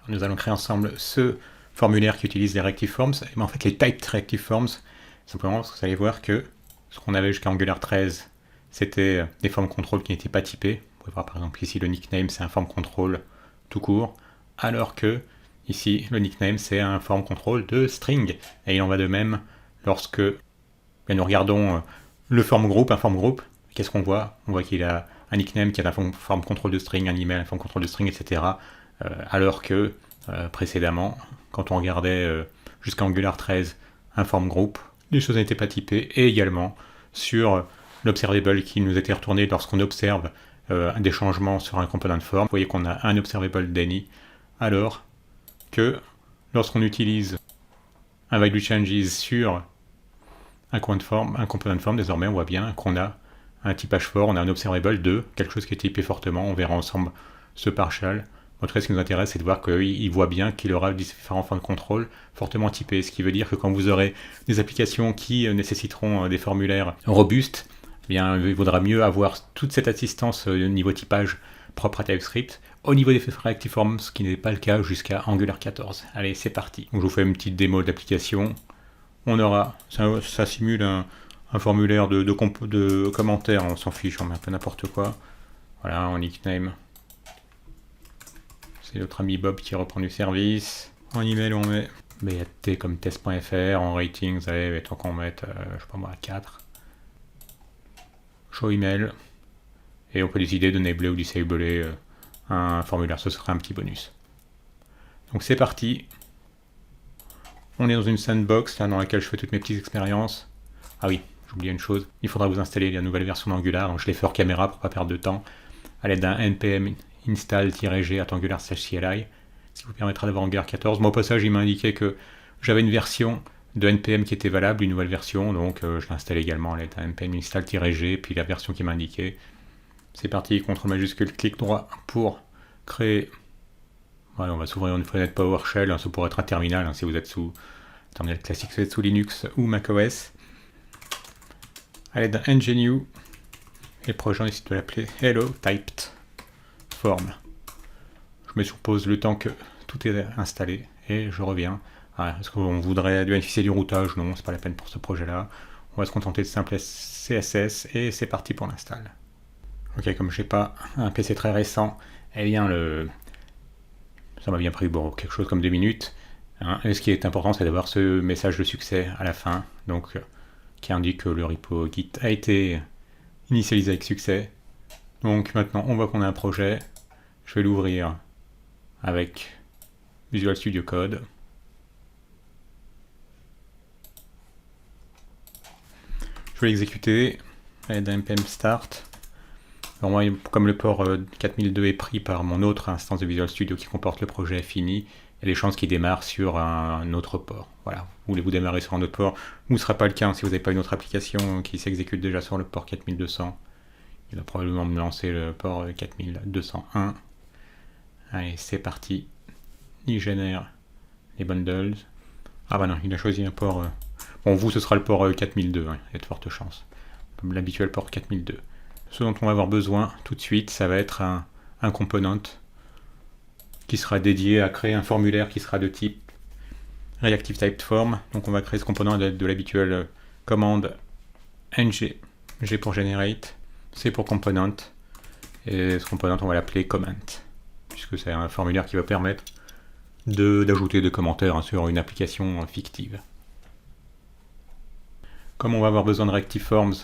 nous allons créer ensemble ce formulaire qui utilise les Reactive Forms, mais en fait les Typed Reactive Forms, simplement parce que vous allez voir que ce qu'on avait jusqu'à Angular 13, c'était des formes contrôle qui n'étaient pas typées. Vous pouvez voir par exemple ici le nickname c'est un form control tout court, alors que ici le nickname c'est un form control de string. Et il en va de même lorsque nous regardons le form group, un form group, qu'est-ce qu'on voit? On voit qu'il a un nickname qui a un form control de string, un email, un form control de string, etc. Alors que précédemment, quand on regardait jusqu'à Angular 13 un form group, les choses n'étaient pas typées, et également sur l'observable qui nous était retourné lorsqu'on observe des changements sur un component form. Vous voyez qu'on a un observable d'any, alors que lorsqu'on utilise un value changes sur un component form, désormais on voit bien qu'on a un typage fort, on a un observable de quelque chose qui est typé fortement. On verra ensemble ce partial. En tout cas, ce qui nous intéresse, c'est de voir qu'il voit bien qu'il aura différents formes de contrôle fortement typés, ce qui veut dire que quand vous aurez des applications qui nécessiteront des formulaires robustes, eh bien, il vaudra mieux avoir toute cette assistance au niveau typage propre à TypeScript au niveau des Reactive Forms, ce qui n'est pas le cas jusqu'à Angular 14. Allez, c'est parti. Donc, je vous fais une petite démo d'application. On aura, ça simule un formulaire de commentaires, on s'en fiche, on met un peu n'importe quoi. Voilà, en nickname. C'est notre ami Bob qui reprend du service. En email, on met BAT comme test.fr. En rating, vous allez, tant qu'on met, je sais pas moi, 4. Show email. Et on peut décider de enabler ou disabler un formulaire, ce sera un petit bonus. Donc c'est parti. On est dans une sandbox là, dans laquelle je fais toutes mes petites expériences. Ah oui, j'ai oublié une chose. Il faudra vous installer la nouvelle version d'Angular. Donc je l'ai fait hors caméra pour pas perdre de temps. À l'aide d'un npm install-g @angular/cli, ce qui vous permettra d'avoir Angular 14. Moi au passage il m'a indiqué que j'avais une version de npm qui était valable, une nouvelle version, donc je l'installe également à l'aide d'un npm install-g, puis la version qui m'a indiqué. C'est parti, CTRL majuscule, clic droit pour créer. Voilà, on va s'ouvrir une fenêtre PowerShell, ça pourrait être un terminal si vous êtes sous terminal classique, si vous êtes sous Linux ou macOS. À l'aide d'un NGNU, et le projet on décide de l'appeler Hello Typed Form. Je mets sur pause le temps que tout est installé et je reviens. Est-ce qu'on voudrait bénéficier du routage? Non, c'est pas la peine pour ce projet-là. On va se contenter de simple CSS et c'est parti pour l'install. Ok, comme je n'ai pas un PC très récent, eh bien ça m'a bien pris quelque chose comme 2 minutes. Et ce qui est important, c'est d'avoir ce message de succès à la fin, donc qui indique que le repo Git a été initialisé avec succès. Donc maintenant, on voit qu'on a un projet. Je vais l'ouvrir avec Visual Studio Code. Je vais l'exécuter à l'aide d'un npm start. Alors moi, comme le port 4002 est pris par mon autre instance de Visual Studio qui comporte le projet fini, il y a des chances qu'il démarre sur un autre port. Voilà, voulez-vous démarrer sur un autre port? Ce ne sera pas le cas si vous n'avez pas une autre application qui s'exécute déjà sur le port 4200. Il va probablement me lancer le port 4201. Allez, c'est parti. Il génère les bundles. Ah bah non, il a choisi un port... Bon, vous, ce sera le port 4002, il y a de fortes chances. Comme l'habituel port 4002. Ce dont on va avoir besoin tout de suite, ça va être un component qui sera dédié à créer un formulaire qui sera de type Reactive Typed Form. Donc on va créer ce component de l'habituelle commande ng, g pour generate, c pour component, et ce component on va l'appeler comment, puisque c'est un formulaire qui va permettre d'ajouter des commentaires sur une application fictive. Comme on va avoir besoin de Reactive Forms,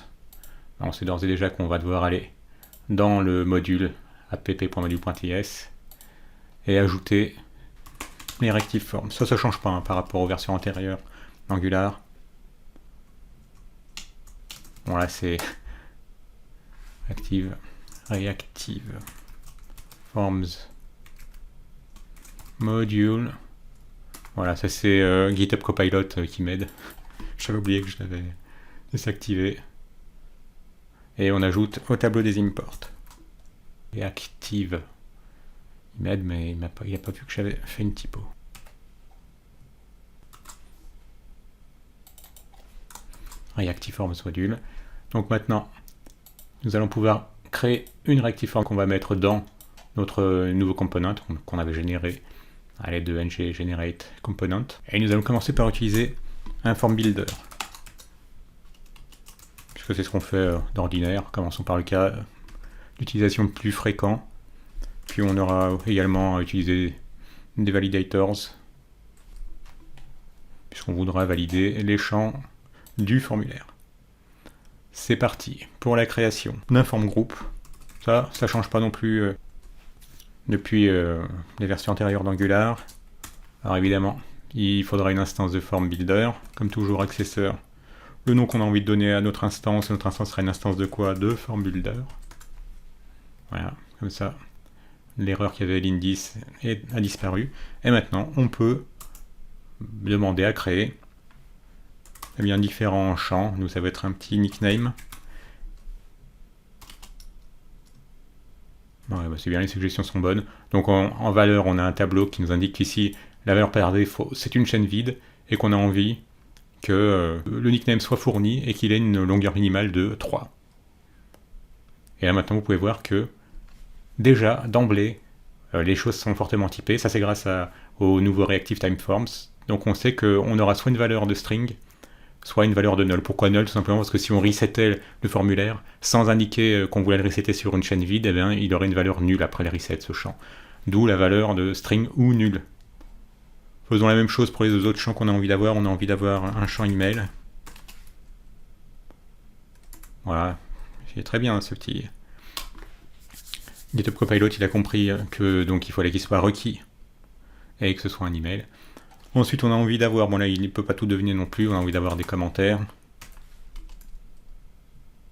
on sait d'ores et déjà qu'on va devoir aller dans le module app.module.ts et ajouter les Reactive Forms. Ça ne change pas par rapport aux versions antérieures d'Angular. Bon là c'est Reactive Forms Module. Voilà, ça c'est GitHub Copilot qui m'aide. J'avais oublié que je l'avais désactivé. Et on ajoute au tableau des imports. Reactive. Il m'aide, mais il n'a pas vu que j'avais fait une typo. Reactive Forms Module. Donc maintenant, nous allons pouvoir créer une Reactive Form qu'on va mettre dans notre nouveau component qu'on avait généré à l'aide de ng generate component. Et nous allons commencer par utiliser un form builder. Puisque c'est ce qu'on fait d'ordinaire. Commençons par le cas d'utilisation le plus fréquent. Puis on aura également à utiliser des validators, puisqu'on voudra valider les champs du formulaire. C'est parti pour la création d'un form group. Ça change pas non plus depuis les versions antérieures d'Angular. Alors évidemment, il faudra une instance de form builder, comme toujours accesseur. Le nom qu'on a envie de donner à notre instance sera une instance de quoi? De form builder. Voilà, comme ça, l'erreur qu'il y avait à l'indice a disparu. Et maintenant, on peut demander à créer différents champs. Nous, ça va être un petit nickname. Ouais, bah c'est bien, les suggestions sont bonnes. Donc en valeur, on a un tableau qui nous indique qu'ici, la valeur par défaut, c'est une chaîne vide, et qu'on a envie que le nickname soit fourni et qu'il ait une longueur minimale de 3. Et là maintenant, vous pouvez voir que déjà, d'emblée, les choses sont fortement typées. Ça, c'est grâce au nouveau Reactive Time Forms. Donc on sait qu'on aura soit une valeur de string, soit une valeur de null. Pourquoi null? Tout simplement parce que si on resetait le formulaire sans indiquer qu'on voulait le resetter sur une chaîne vide, eh bien, il aurait une valeur nulle après le reset, ce champ. D'où la valeur de string ou null. Faisons la même chose pour les autres champs qu'on a envie d'avoir. On a envie d'avoir un champ email. Voilà, c'est très bien ce petit GitHub Copilot. Il a compris que donc il fallait qu'il soit requis et que ce soit un email. Ensuite, on a envie d'avoir, bon là il ne peut pas tout deviner non plus, on a envie d'avoir des commentaires.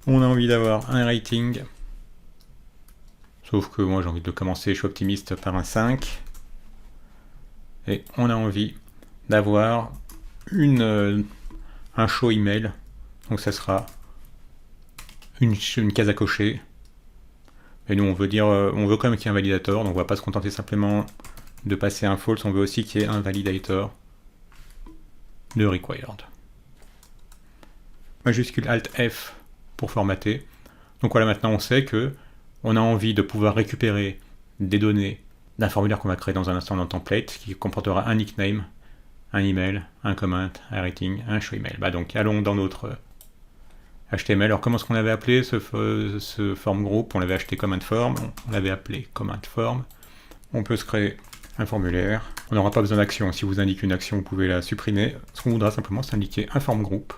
On a envie d'avoir un rating. Sauf que moi j'ai envie de commencer, je suis optimiste, par un 5. Et on a envie d'avoir un show email. Donc ça sera une case à cocher. Et nous on veut quand même qu'il y ait un validator, donc on va pas se contenter simplement de passer un false, on veut aussi qu'il y ait un validator de required. Majuscule Alt F pour formater. Donc voilà, maintenant on sait que on a envie de pouvoir récupérer des données d'un formulaire qu'on va créer dans un instant dans le template qui comportera un nickname, un email, un comment, un rating, un show email. Bah donc allons dans notre HTML. Alors comment est-ce qu'on avait appelé ce form group? On l'avait acheté comment form, on l'avait appelé comment form. On peut se créer un formulaire. On n'aura pas besoin d'action. Si vous indiquez une action, vous pouvez la supprimer. Ce qu'on voudra simplement, c'est indiquer un form group.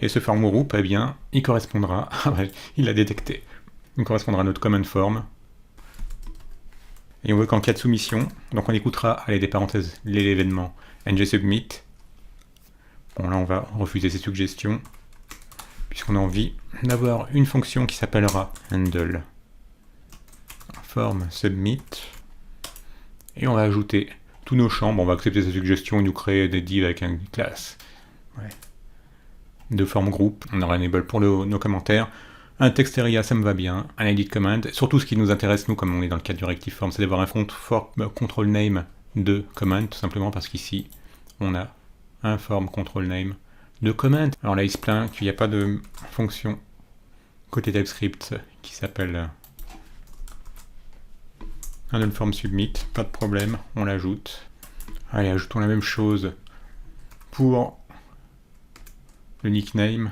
Et ce form group, eh bien, il correspondra, il l'a détecté. Il correspondra à notre command form. Et on veut qu'en cas de soumission, donc on écoutera, allez, des parenthèses, l'événement ng-submit. Bon, là, on va refuser ces suggestions, puisqu'on a envie d'avoir une fonction qui s'appellera handle form submit. Et on va ajouter tous nos champs. Bon, on va accepter ces suggestions et nous créer des divs avec une classe de form group. On aura enable pour nos commentaires. Un text area, ça me va bien. Un edit command. Surtout, ce qui nous intéresse, nous, comme on est dans le cadre du Reactive Form, c'est d'avoir un control name de command, tout simplement parce qu'ici, on a un form control name de command. Alors là, il se plaint qu'il n'y a pas de fonction côté TypeScript qui s'appelle handle form submit. Pas de problème, on l'ajoute. Allez, ajoutons la même chose pour le nickname.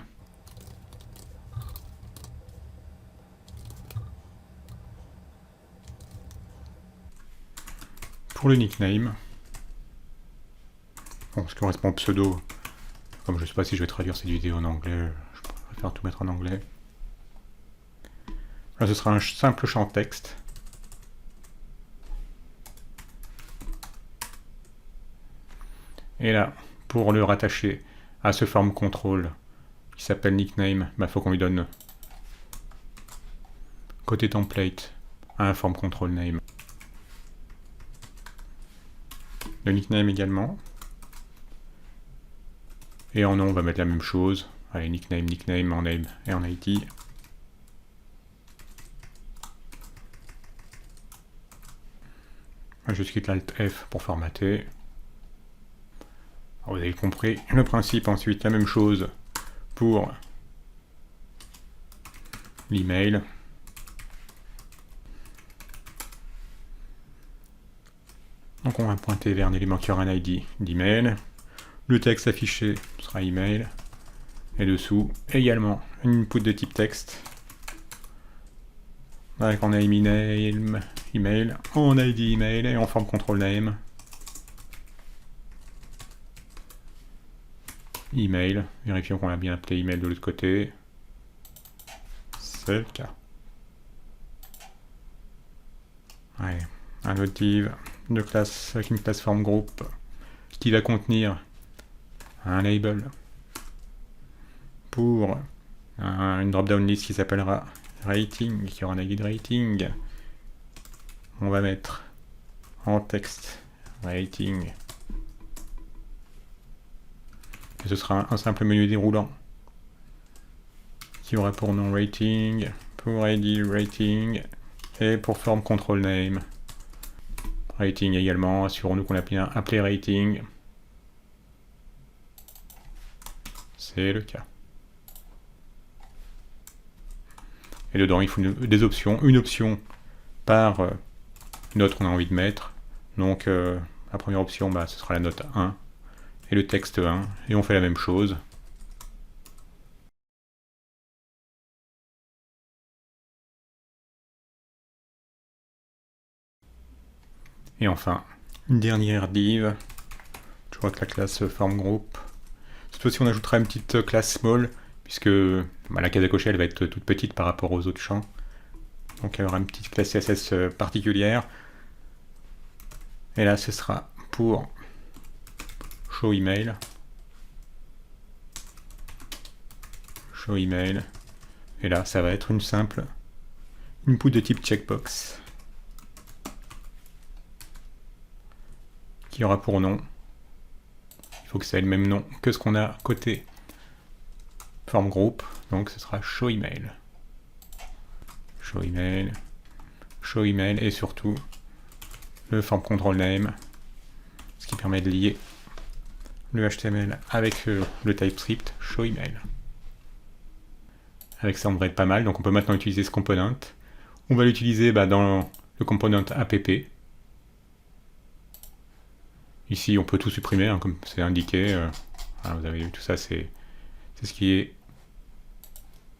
Pour le nickname, bon, ce qui correspond au pseudo, comme je ne sais pas si je vais traduire cette vidéo en anglais, je préfère tout mettre en anglais. Là, ce sera un simple champ texte. Et là, pour le rattacher à ce form control qui s'appelle nickname, il faut qu'on lui donne côté template un form control name. Le nickname également. Et en nom, on va mettre la même chose. Allez, nickname, en name et en ID. Je quitte Alt F pour formater. Alors, vous avez compris le principe. Ensuite, la même chose pour l'email. Donc on va pointer vers un élément qui aura un ID d'email. Le texte affiché sera email. Et dessous, également, une input de type texte. Avec en name email, en ID email et en forme control name. Email, vérifions qu'on a bien appelé email de l'autre côté. C'est le cas. Allez, un autre div de classe avec une classe form group qui va contenir un label pour une drop-down list qui s'appellera rating, qui aura un ID rating. On va mettre en texte rating. Et ce sera un simple menu déroulant qui aura pour nom rating, pour ID rating et pour forme control name. Rating également, assurons-nous qu'on a bien appelé rating. C'est le cas. Et dedans, il faut des options. Une option par note qu'on a envie de mettre. Donc, la première option, ce sera la note 1 et le texte 1. Et on fait la même chose. Et enfin, une dernière div. Je vois que la classe form group. Cette fois-ci, on ajoutera une petite classe small, puisque la case à cocher, elle va être toute petite par rapport aux autres champs. Donc elle aura une petite classe CSS particulière. Et là, ce sera pour show email. Show email. Et là, ça va être une simple input de type checkbox. Qui aura pour nom. Il faut que ça ait le même nom que ce qu'on a côté form group. Donc ce sera show email. Show email. Show email et surtout le form control name. Ce qui permet de lier le HTML avec le TypeScript show email. Avec ça, on devrait être pas mal. Donc on peut maintenant utiliser ce component. On va l'utiliser dans le component app. Ici, on peut tout supprimer, comme c'est indiqué. Voilà, vous avez vu, tout ça, c'est ce qui est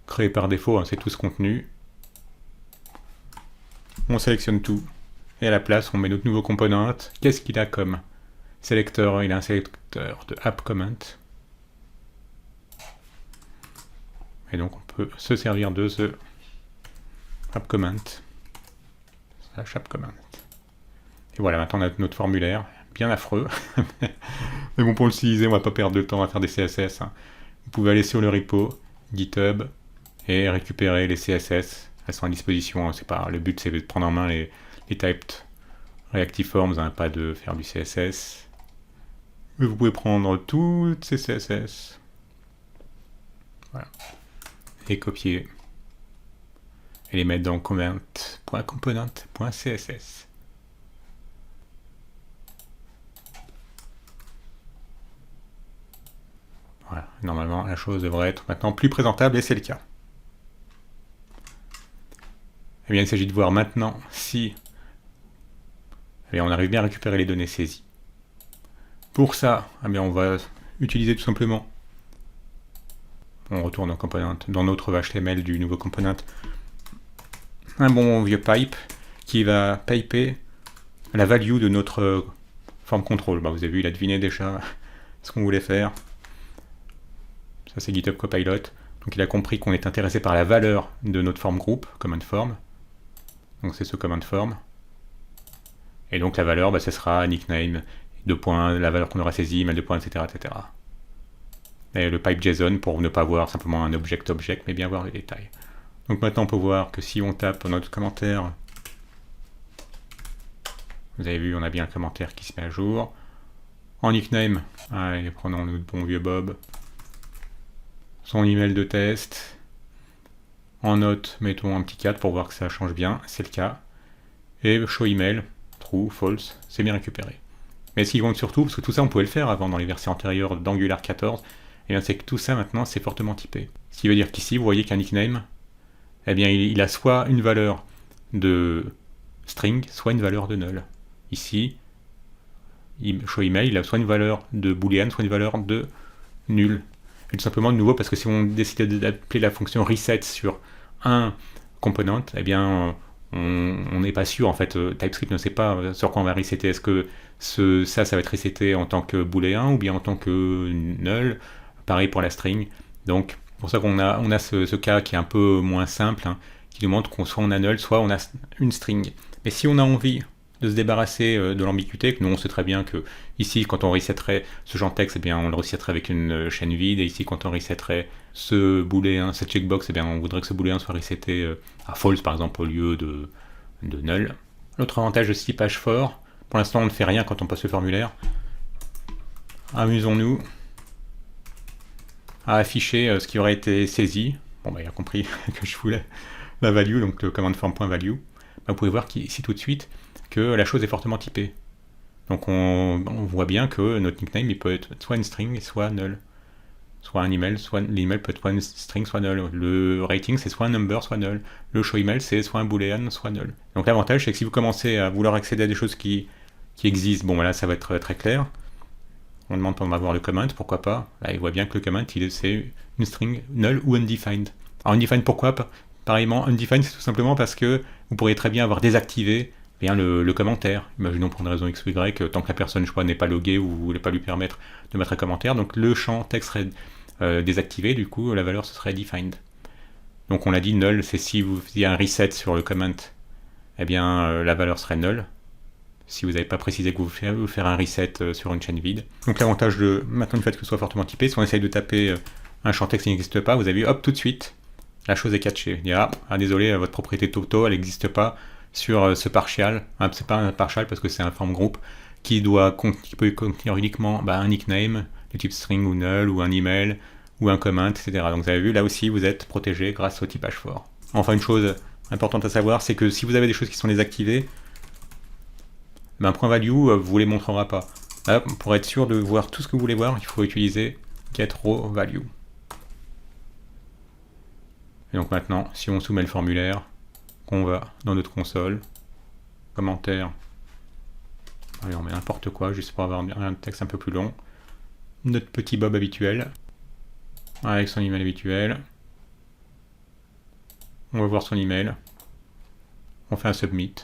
créé par défaut. C'est tout ce contenu. On sélectionne tout. Et à la place, on met notre nouveau component. Qu'est-ce qu'il a comme sélecteur? Il a un sélecteur de app comment. Et donc, on peut se servir de ce app comment. App comment. Et voilà, maintenant, on a notre formulaire. Bien affreux. Mais bon, pour l'utiliser, on va pas perdre de temps à faire des CSS. Vous pouvez aller sur le repo, GitHub, et récupérer les CSS. Elles sont à disposition. C'est pas, le but, c'est de prendre en main les typed reactive forms, pas de faire du CSS. Mais vous pouvez prendre toutes ces CSS. Voilà. Et copier. Et les mettre dans comment.component.css. Voilà, normalement la chose devrait être maintenant plus présentable et c'est le cas. Eh bien, il s'agit de voir maintenant si on arrive bien à récupérer les données saisies. Pour ça, on va utiliser tout simplement, on retourne au component, dans notre HTML du nouveau component, un bon vieux pipe qui va piper la value de notre form control. Vous avez vu, il a deviné déjà ce qu'on voulait faire. Ça, c'est GitHub Copilot. Donc, il a compris qu'on est intéressé par la valeur de notre form group, command form. Donc, c'est ce command form. Et donc, la valeur, ce sera nickname, 2 points, la valeur qu'on aura saisie, email 2 points, etc., etc. Et le pipe JSON pour ne pas voir simplement un object, mais bien voir les détails. Donc, maintenant, on peut voir que si on tape notre commentaire, vous avez vu, on a bien un commentaire qui se met à jour. En nickname, allez, prenons notre bon vieux Bob. Son email de test. En note, mettons un petit 4 pour voir que ça change bien, c'est le cas. Et show email, true, false, c'est bien récupéré. Mais ce qui compte surtout, parce que tout ça on pouvait le faire avant dans les versions antérieures d'Angular 14, et bien c'est que tout ça maintenant c'est fortement typé. Ce qui veut dire qu'ici, vous voyez qu'un nickname, il a soit une valeur de string, soit une valeur de null. Ici, show email, il a soit une valeur de boolean, soit une valeur de nul. Et tout simplement de nouveau, parce que si on décide d'appeler la fonction reset sur un component, eh bien on n'est pas sûr, en fait, TypeScript ne sait pas sur quoi on va resetter. Est-ce que ça va être reseté en tant que booléen ou bien en tant que null? Pareil pour la string. Donc pour ça qu'on a ce cas qui est un peu moins simple, hein, qui nous montre qu'on soit on a null, soit on a une string. Mais si on a envie de se débarrasser de l'ambiguïté, que nous on sait très bien que ici quand on resetterait ce genre de texte, eh bien on le resetterait avec une chaîne vide, et ici quand on resetterait ce booléen, cette checkbox, eh bien on voudrait que ce booléen soit reseté à false par exemple au lieu de null. L'autre avantage de ce typage fort, pour l'instant on ne fait rien quand on passe le formulaire. Amusons-nous à afficher ce qui aurait été saisi. Bon bah il a compris que je voulais la value, donc le command form.value. Vous pouvez voir ici tout de suite que la chose est fortement typée. Donc on voit bien que notre nickname il peut être soit une string, soit null. Soit un email, soit l'email peut être soit une string, soit null. Le rating c'est soit un number, soit null. Le show email c'est soit un boolean, soit null. Donc l'avantage c'est que si vous commencez à vouloir accéder à des choses qui existent, bon là ça va être très clair. On demande pour avoir le comment, pourquoi pas. Là il voit bien que le comment c'est une string null ou undefined. Alors undefined pourquoi? Pareillement, undefined c'est tout simplement parce que vous pourriez très bien avoir désactivé bien le commentaire. Imaginons pour une raison X ou Y, tant que la personne je crois n'est pas loguée ou vous ne voulez pas lui permettre de mettre un commentaire, donc le champ texte serait désactivé, du coup la valeur ce serait defined. Donc on l'a dit, null c'est si vous faisiez un reset sur le comment, eh bien la valeur serait null. Si vous n'avez pas précisé que vous voulez faire un reset sur une chaîne vide. Donc l'avantage de maintenant du fait que ce soit fortement typé, si on essaye de taper un champ texte qui n'existe pas, vous avez vu, hop, tout de suite, la chose est catchée. Vous direz, ah désolé, votre propriété Toto, elle n'existe pas sur ce partial. C'est pas un partial parce que c'est un form group qui peut contenir uniquement un nickname du type string ou null, ou un email, ou un comment, etc. Donc vous avez vu, là aussi, vous êtes protégé grâce au typage fort. Enfin, une chose importante à savoir, c'est que si vous avez des choses qui sont désactivées, point value vous les montrera pas. Là, pour être sûr de voir tout ce que vous voulez voir, il faut utiliser getRowValue. Et donc maintenant, si on soumet le formulaire, qu'on va dans notre console, commentaire, allez, on met n'importe quoi, juste pour avoir un texte un peu plus long, notre petit Bob habituel, avec son email habituel, on va voir son email, on fait un submit,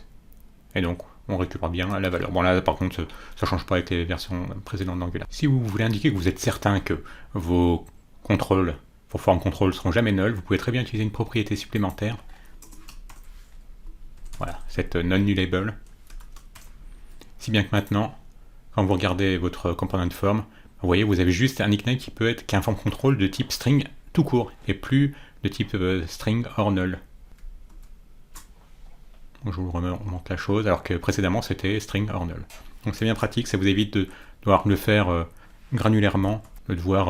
et donc on récupère bien la valeur. Bon là par contre ça change pas avec les versions précédentes d'Angular. Si vous voulez indiquer que vous êtes certain que vos contrôles, vos form contrôles seront jamais nuls, vous pouvez très bien utiliser une propriété supplémentaire. Voilà, cette non-nullable. Si bien que maintenant, quand vous regardez votre component form, vous voyez, vous avez juste un nickname qui peut être qu'un form control de type string tout court, et plus de type string or null. Je vous remonte la chose, alors que précédemment c'était string or null. Donc c'est bien pratique, ça vous évite de devoir le faire granulairement, de devoir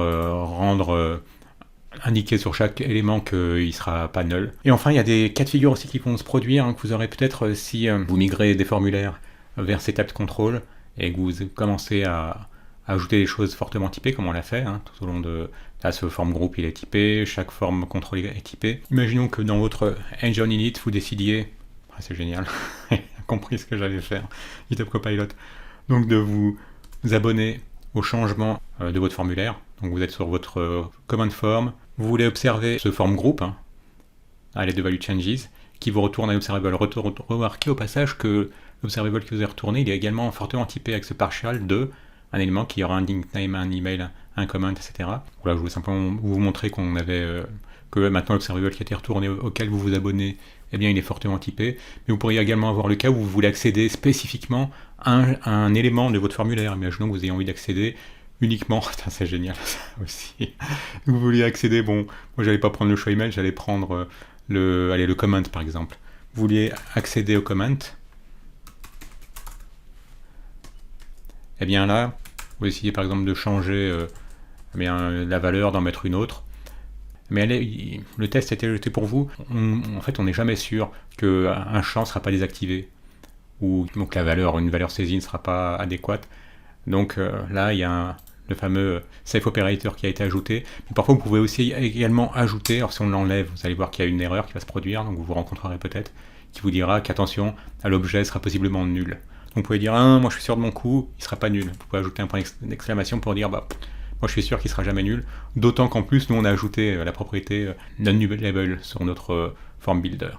indiquer sur chaque élément qu'il ne sera pas null. Et enfin, il y a des cas de figure aussi qui vont se produire, hein, que vous aurez peut-être si vous migrez des formulaires vers ces types de contrôle et que vous commencez à ajouter des choses fortement typées, comme on l'a fait, hein, tout au long de... Là, ce form group il est typé, chaque forme contrôle est typé. Imaginons que dans votre engine init, vous décidiez... c'est génial, j'ai compris ce que j'allais faire, GitHub Copilot. Donc de vous abonner au changement de votre formulaire. Donc vous êtes sur votre command form, vous voulez observer ce form group, hein, à l'aide de value changes, qui vous retourne à l'observable. Remarquez au passage que l'observable qui vous est retourné, il est également fortement typé avec ce partial de un élément qui aura un nickname, un email, un comment, etc. Voilà, je voulais simplement vous montrer qu'on avait... que maintenant l'observable qui a été retourné auquel vous vous abonnez, eh bien il est fortement typé, mais vous pourriez également avoir le cas où vous voulez accéder spécifiquement à un élément de votre formulaire. Imaginons que vous ayez envie d'accéder uniquement, c'est génial ça aussi, vous vouliez accéder, bon, moi j'allais pas prendre le show email, j'allais prendre le comment par exemple. Vous vouliez accéder au comment, eh bien là, vous essayez par exemple de changer la valeur, d'en mettre une autre, mais le test était jeté pour vous. En fait, on n'est jamais sûr qu'un champ ne sera pas désactivé, ou donc une valeur saisie ne sera pas adéquate. Donc là, il y a le fameux safe operator qui a été ajouté. Mais parfois, vous pouvez aussi également ajouter, alors si on l'enlève, vous allez voir qu'il y a une erreur qui va se produire, donc vous vous rencontrerez peut-être, qui vous dira qu'attention, l'objet sera possiblement nul. Vous pouvez dire, ah, moi je suis sûr de mon coup, il sera pas nul. Vous pouvez ajouter un point d'exclamation pour dire, bah, moi je suis sûr qu'il sera jamais nul. D'autant qu'en plus, nous on a ajouté la propriété non-nullable sur notre form builder.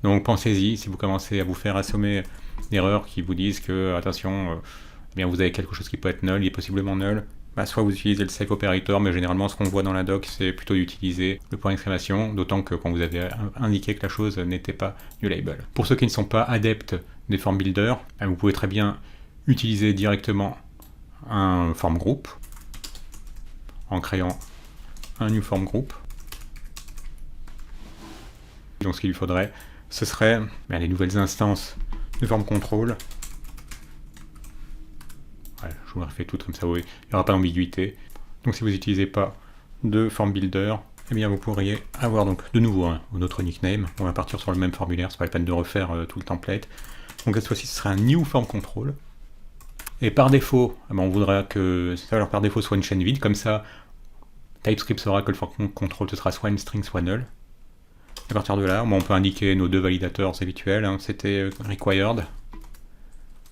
Donc pensez-y, si vous commencez à vous faire assommer d'erreurs qui vous disent que, attention, eh bien vous avez quelque chose qui peut être null, il est possiblement null, bah, soit vous utilisez le safe operator, mais généralement ce qu'on voit dans la doc, c'est plutôt d'utiliser le point d'exclamation, d'autant que quand vous avez indiqué que la chose n'était pas nullable. Pour ceux qui ne sont pas adeptes des form builders, bah, vous pouvez très bien utiliser directement un form group en créant un new form group. Donc ce qu'il lui faudrait, ce serait les nouvelles instances de form control. Ouais, je vous la refais toutes comme ça, oui. Il n'y aura pas d'ambiguïté. Donc si vous n'utilisez pas de form builder, eh bien vous pourriez avoir donc de nouveau notre nickname. On va partir sur le même formulaire, c'est pas la peine de refaire tout le template. Donc cette fois-ci ce sera un new form control. Et par défaut, on voudra que ça alors par défaut soit une chaîne vide, comme ça TypeScript saura que le form control ce sera soit une string soit null. À partir de là, on peut indiquer nos deux validateurs habituels, c'était required,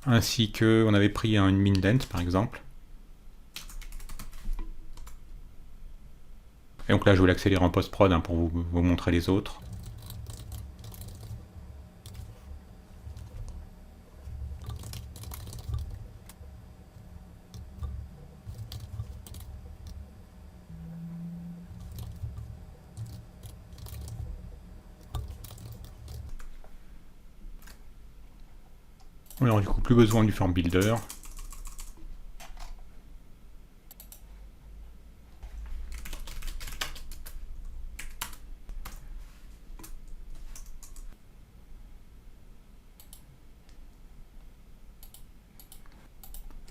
ainsi que on avait pris une min length par exemple. Et donc là je vais l'accélérer en post-prod pour vous montrer les autres. Alors du coup plus besoin du form builder.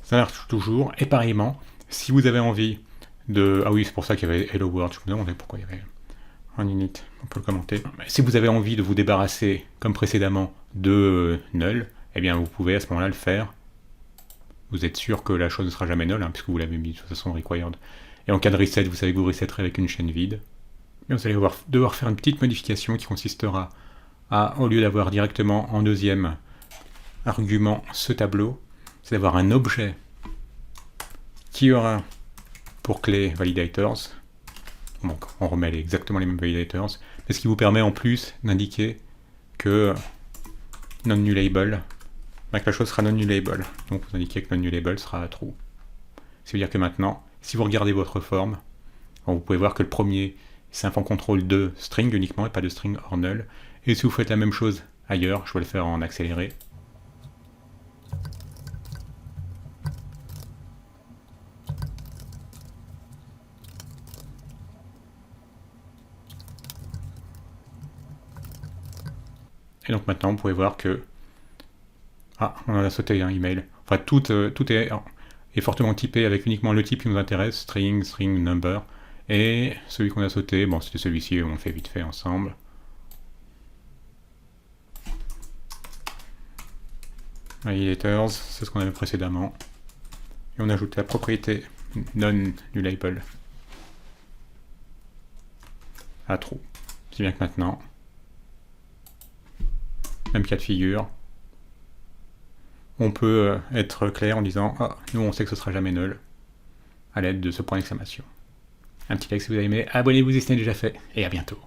Ça marche toujours, et pareillement, si vous avez envie de... Ah oui, c'est pour ça qu'il y avait Hello World, je me demandais pourquoi il y avait un init, on peut le commenter. Si vous avez envie de vous débarrasser, comme précédemment, de null, eh bien vous pouvez à ce moment-là le faire. Vous êtes sûr que la chose ne sera jamais null, puisque vous l'avez mis de toute façon required. Et en cas de reset, vous savez que vous resetterez avec une chaîne vide. Et vous allez devoir faire une petite modification qui consistera à, au lieu d'avoir directement en deuxième argument ce tableau, c'est d'avoir un objet qui aura pour clé validators. Donc on remet exactement les mêmes validators, mais ce qui vous permet en plus d'indiquer que non-nullable, que la chose sera non-nullable. Donc vous indiquez que non-nullable sera true. Ça veut dire que maintenant, si vous regardez votre forme, vous pouvez voir que le premier, c'est un form control de string uniquement et pas de string or null. Et si vous faites la même chose ailleurs, je vais le faire en accéléré. Et donc maintenant, vous pouvez voir que... Ah, on en a sauté un email. Enfin, tout est fortement typé avec uniquement le type qui nous intéresse, string, string, number. Et celui qu'on a sauté, bon, c'était celui-ci, on le fait vite fait ensemble. Validators, c'est ce qu'on avait précédemment. Et on ajoute la propriété non-nullable à true. Si bien que maintenant, même cas de figure, on peut être clair en disant « Ah, nous on sait que ce sera jamais null » à l'aide de ce point d'exclamation. Un petit like si vous avez aimé, abonnez-vous si ce n'est déjà fait, et à bientôt.